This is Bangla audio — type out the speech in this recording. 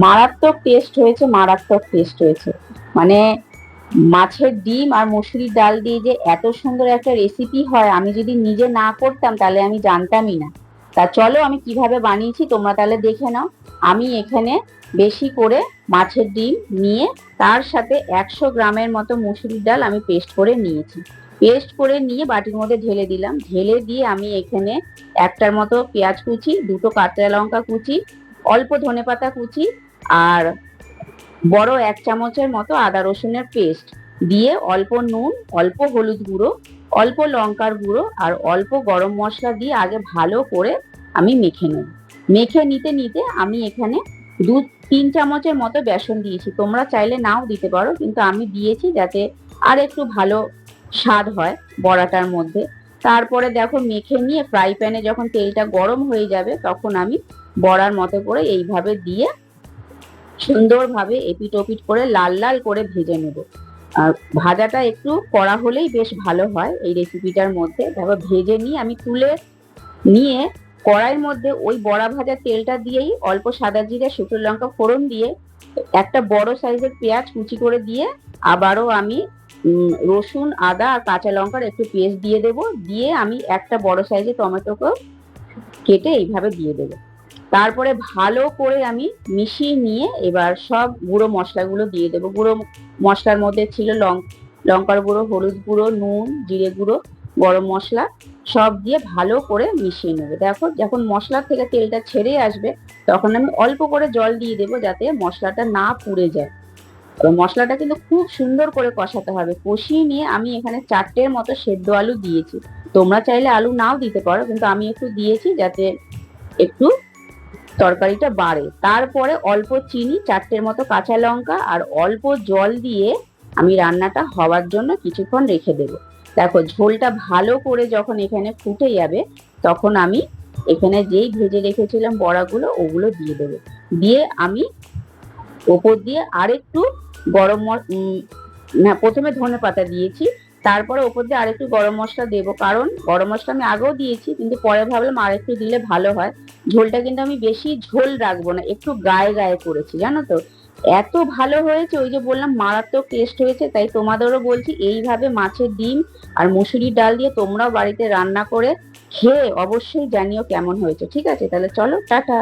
মারাত্মক টেস্ট হয়েছে, মারাত্মক টেস্ট হয়েছে। মানে মাছের ডিম আর মসুরির ডাল দিয়ে যে এত সুন্দর একটা রেসিপি হয়, আমি যদি নিজে না করতাম তাহলে আমি জানতামই না। তা চলো আমি কিভাবে বানিয়েছি তোমরা তাহলে দেখে নাও। আমি এখানে বেশি করে মাছের ডিম নিয়ে তার সাথে 100 গ্রামের মতো মসুরির ডাল আমি পেস্ট করে নিয়েছি। পেস্ট করে নিয়ে বাটির মধ্যে ঢেলে দিলাম। ঢেলে দিয়ে আমি এখানে একটার মতো পেঁয়াজ কুচি, দুটো কাঁচা লঙ্কা কুচি, অল্প ধনেপাতা কুচি, আর বড় 1 চামচের মতো আদা রসুনের পেস্ট দিয়ে, অল্প নুন, অল্প হলুদ গুঁড়ো, অল্প লঙ্কার গুঁড়ো আর অল্প গরম মশলা দিয়ে আগে ভালো করে আমি মেখে নেব। মেখে নিতে নিতে আমি এখানে 2-3 চামচের মতো বেসন দিয়েছি। তোমরা চাইলে নাও দিতে পারো, কিন্তু আমি দিয়েছি যাতে আর একটু ভালো স্বাদ হয় বড়াটার মধ্যে। তারপরে দেখো মেখে নিয়ে ফ্রাই প্যানে যখন তেলটা গরম হয়ে যাবে তখন আমি বড়ার মতো করে এইভাবে দিয়ে সুন্দরভাবে এপিট ওপিট করে লাল লাল করে ভেজে নেব। আর ভাজাটা একটু কড়া হলেই বেশ ভালো হয় এই রেসিপিটার মধ্যে। দেখো ভেজে নিয়ে আমি তুলে নিয়ে কড়াইয়ের মধ্যে ওই বড়া ভাজা তেলটা দিয়েই অল্প সাদা জিরে, শুকনো লঙ্কা ফোড়ন দিয়ে, একটা বড় সাইজের পেঁয়াজ কুচি করে দিয়ে, আবারও আমি রসুন, আদা আর কাঁচা লঙ্কার একটু পেস্ট দিয়ে দেব। দিয়ে আমি একটা বড় সাইজের টমেটোকে কেটে এইভাবে দিয়ে দেবো। তারপরে ভালো করে আমি মিশিয়ে নিয়ে এবার সব গুঁড়ো মশলাগুলো দিয়ে দেবো। গুঁড়ো মশলার মধ্যে ছিল লঙ্কার গুঁড়ো, হলুদ গুঁড়ো, নুন, জিরে গুঁড়ো, গরম মশলা, সব দিয়ে ভালো করে মিশিয়ে নেবো। দেখো যখন মশলা থেকে তেলটা ছেড়ে আসবে তখন আমি অল্প করে জল দিয়ে দেবো যাতে মশলাটা না পুড়ে যায়। মশলাটা কিন্তু খুব সুন্দর করে কষাতে হবে। কষিয়ে নিয়ে আমি এখানে 4টের মতো সেদ্ধ আলু দিয়েছি। তোমরা চাইলে আলু নাও দিতে পারো, কিন্তু আমি একটু দিয়েছি যাতে একটু তরকারিটা বাড়ে। তারপরে অল্প চিনি, 4টের মতো কাঁচা লঙ্কা আর অল্প জল দিয়ে আমি রান্নাটা হওয়ার জন্য কিছুক্ষণ রেখে দেবো। দেখো ঝোলটা ভালো করে যখন এখানে ফুটে যাবে তখন আমি এখানে যেই ভেজে রেখেছিলাম বড়াগুলো ওগুলো দিয়ে দেবো। দিয়ে আমি ওপর দিয়ে আরেকটু গরম না, প্রথমে ধনে পাতা দিয়েছি, তারপরে ওপর দিয়ে আরেকটু গরম মশলা দেবো, কারণ গরম মশলা আমি আগেও দিয়েছি কিন্তু পরে ভাবলাম আরেকটু দিলে ভালো হয়। ঝোলটা কিন্তু আমি বেশি ঝোল রাখবো না, একটু গায়ে গায়ে করেছি, জানো তো। এত ভালো হয়েছে, ওই যে বললাম মারাত্মক টেস্ট হয়েছে। তাই তোমাদেরও বলছি এইভাবে মাছের ডিম আর মুসুরির ডাল দিয়ে তোমরাও বাড়িতে রান্না করে খেয়ে অবশ্যই জানিও কেমন হয়েছে। ঠিক আছে, তাহলে চলো টাটা।